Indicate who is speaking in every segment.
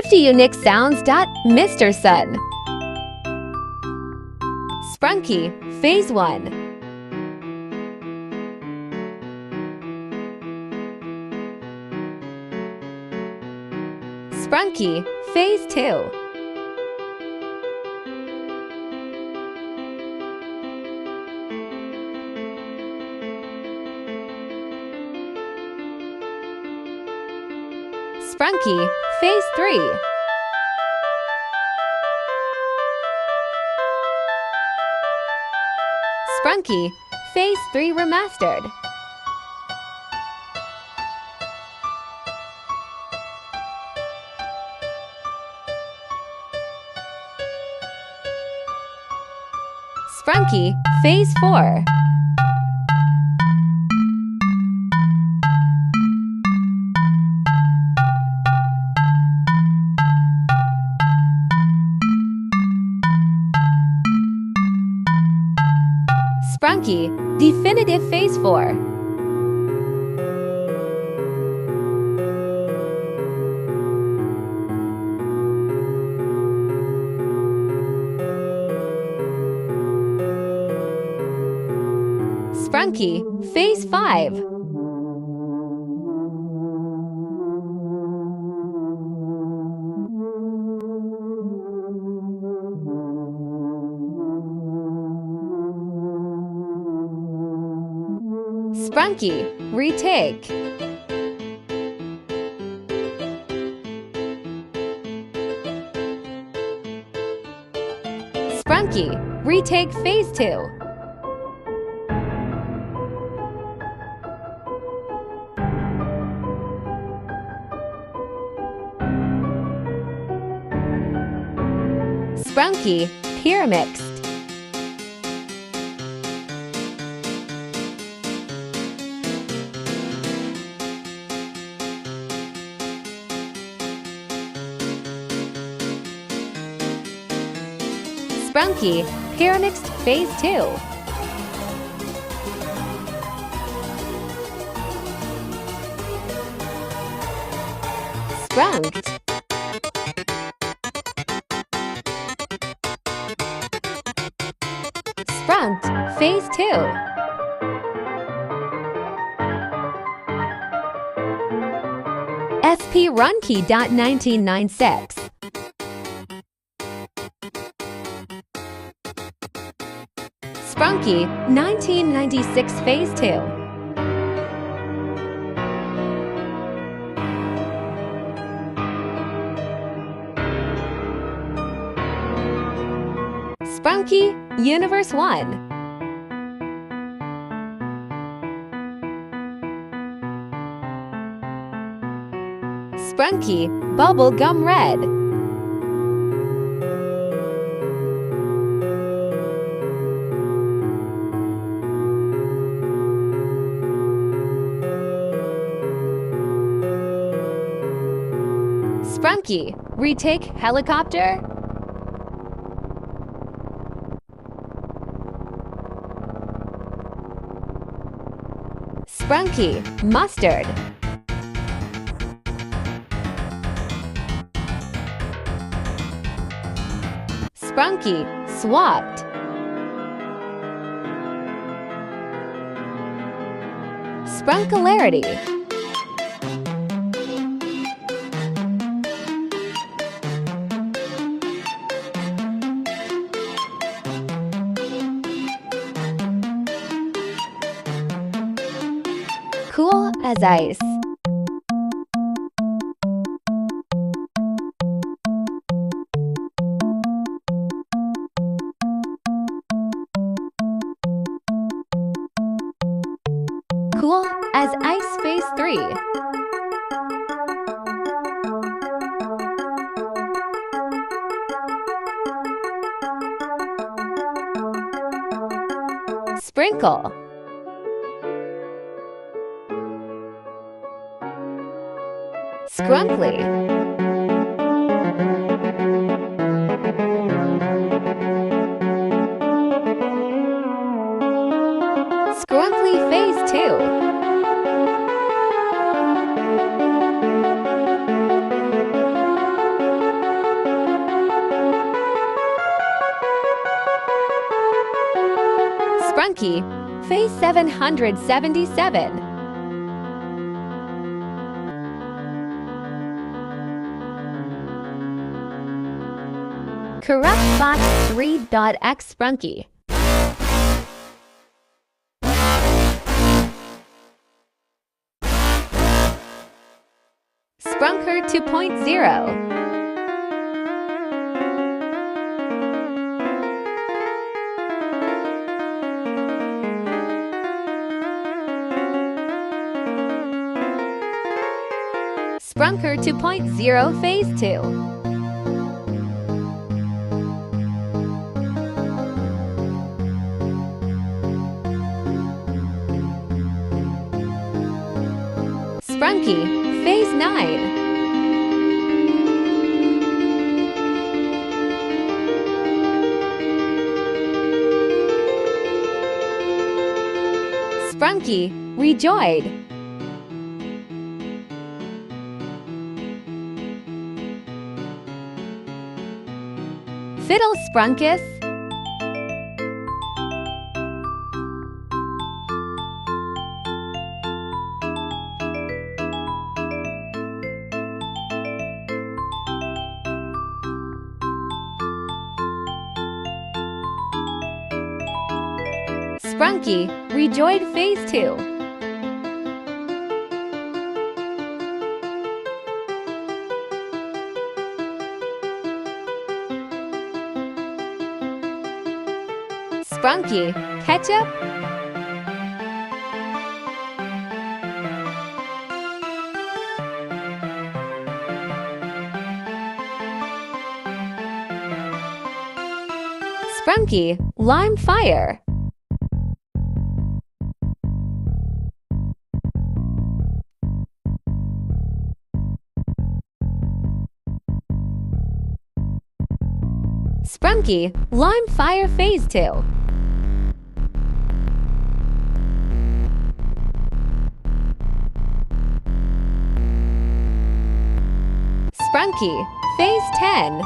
Speaker 1: 50 unique sounds. Mr. Sun. Sprunky, Phase 1. Sprunky, Phase 2. Sprunky, Phase 3. Sprunky, Phase 3 Remastered. Sprunky, Phase 4. Sprunky, Definitive Phase 4. Sprunky, Phase 5. Sprunky, Retake. Sprunky, Retake Phase 2. Sprunky, Pyramixed. Sprunky, Pyramixed Phase 2. Sprunked. Sprunked Phase 2. SP Runkey.1996. Sprunky, 1996 Phase 2. Sprunky, Universe 1. Sprunky, Bubblegum Red. Sprunky, Retake Helicopter. Sprunky, Mustard. Sprunky, Swapped. Sprunkularity. Cool as ice. Cool as Ice Phase 3. Sprinkle. Scrunkly. Scrunkly Phase 2. Sprunky, Phase 777. Corrupt Fox 3.x Sprunky. Sprunker 2.0. Sprunker 2.0 Phase 2. Sprunky, Phase 9. Sprunky, Rejoyed. Fiddle Sprunkus. Sprunky, Rejoyed Phase 2. Sprunky, Ketchup. Sprunky, Lime Fire. Sprunky, Lime Fire Phase 2. Sprunky, Phase 10.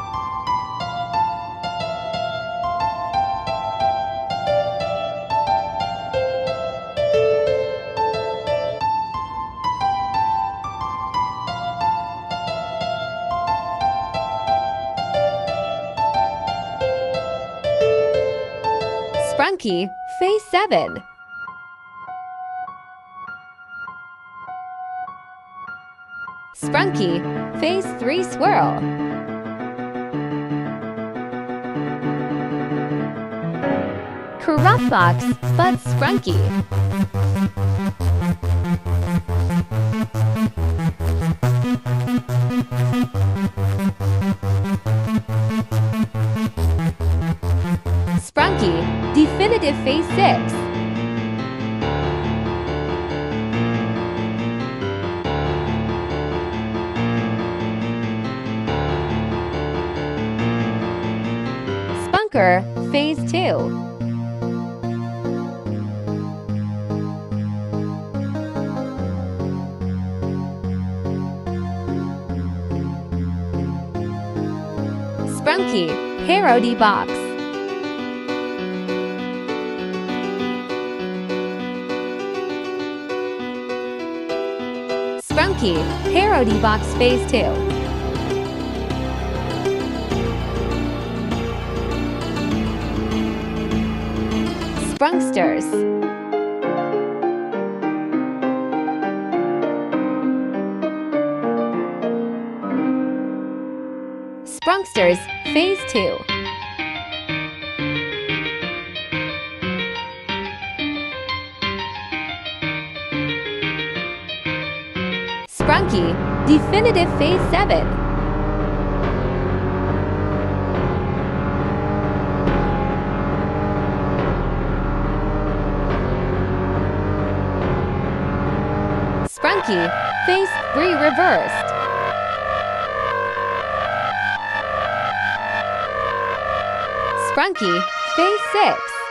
Speaker 1: Sprunky, Phase 7. Sprunky, Phase 3 Swirl. Corrupt Fox, but Sprunky. Sprunky, Definitive Phase 6. Spunker, Phase 2. Sprunky, Parody Box. Sprunky, Parody Box Phase 2. Sprunksters. Sprunksters Phase 2. Sprunky, Definitive Phase 7. Sprunky, Phase 3 Reversed. Sprunky, Phase 6.